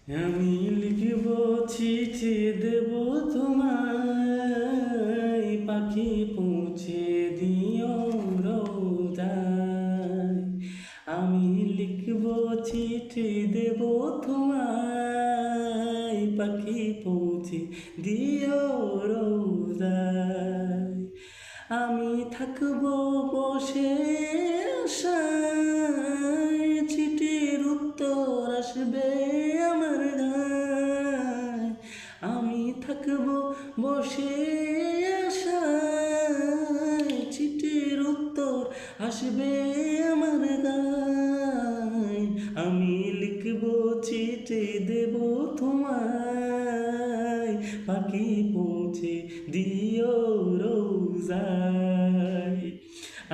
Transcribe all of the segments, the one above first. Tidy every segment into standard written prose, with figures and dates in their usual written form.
আমি লিখব চিঠি দেব তোমায়, পাখি পৌঁছে দিও রোজায়। আমি লিখব চিঠি দেব তোমায়, পাখি পৌঁছে দিও রোজায়। আমি থাকব বসে আশায়, চিঠির উত্তর আসবে আমার গায়। আমি থাকব বসে আশায়, চিঠির উত্তর আসবে আমার গায়। আমি লিখব চিঠি দেব তোমায়, পাখি পৌঁছে দিও রোজায়।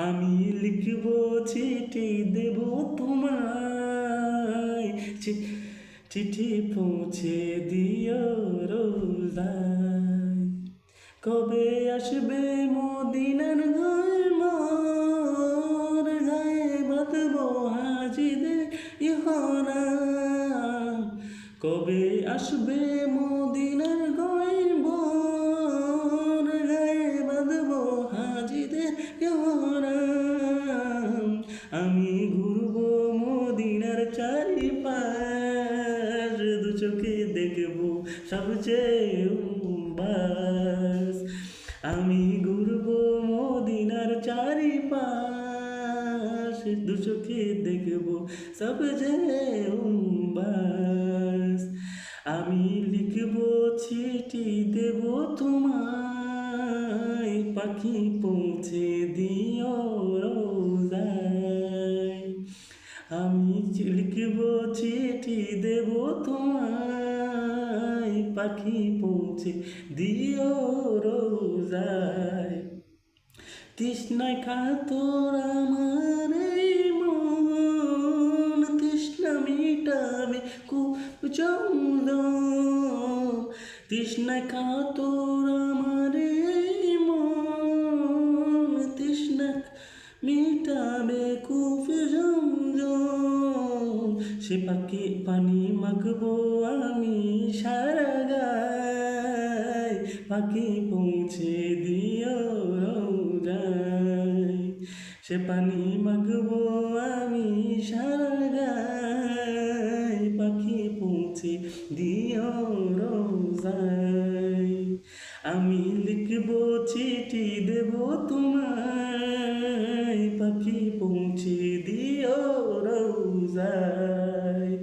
আমি লিখব চিঠি দেব তোমায়, চিঠি পৌঁছে দিও রোজায়। কবে আসবে মদিনার ঘর, মোর গায়ে বাঁধব হাজিদের ইহরাম। কবে আসবে মদিনার ঘর, মোর গায়ে বাঁধব হাজিদের ইহরাম। আমি ঘুরব মদিনার চারিপাশ, দু চোখে দেখব সবচেয়ে বাস। আমি ঘুরব মদিনার চারিপাশ, দু চোখে দেখব সবচেয়ে বাস। আমি লিখব চিঠি দেব তোমায়, পাখি পৌঁছে দিও রোজায়। আমি লিখব চিঠি দেব তোমায়, পাখি পৌঁছে দিও রোজায়। তৃষ্ণায় কাতর আমার এই মন, তৃষ্ণা মিটাবে কুচন্দ। তৃষ্ণায় কাতর আমার এই মন, তৃষ্ণা মিটাবে কুচন্দ। সে পাখি পানি মাখবো আমি সারা গায়, পাখি পৌঁছে দিও রোজায়। সে পানি মাখবো আমি সারা গায়, পাখি পৌঁছে দিও রোজায়। আমি লিখব চিঠি দেব তোমায়, পাখি পৌঁছে দিও রোজায়।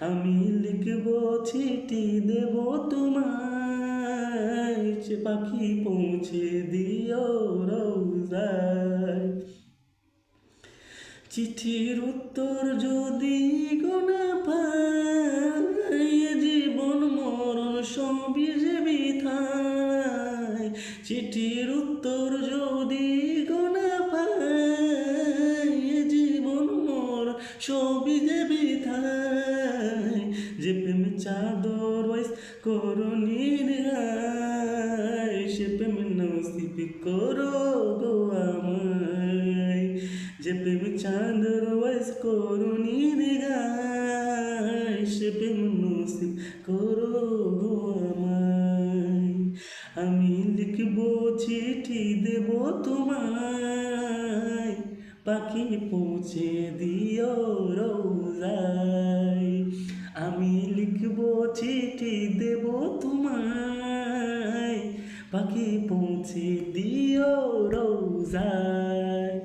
আমি লিখব চিঠি দেব তোমায়, পাখি পৌঁছে দিও রোজায়। চিঠির উত্তর যদি গোনা পাই, জীবন মরণ সবই যে বৃথায়। চিঠির উত্তর যদি গোনা পাই, জীবন মরণ সবই যে বৃথায়। যে প্রেম চাদর ওয়াইস করো নির্গায়, সে প্রেম নসিব করো গো আমায়। যে প্রেম চাদর ওয়াইস করো নির্গায়, সে প্রেম নসিব করো গো আমায়। আমি লিখব চিঠি দেব তোমায়, পাখি পৌঁছে দিও রোজায়। আমি লিখব চিঠি দেব তোমায়, পাখি পৌঁছে দিও রোজায়।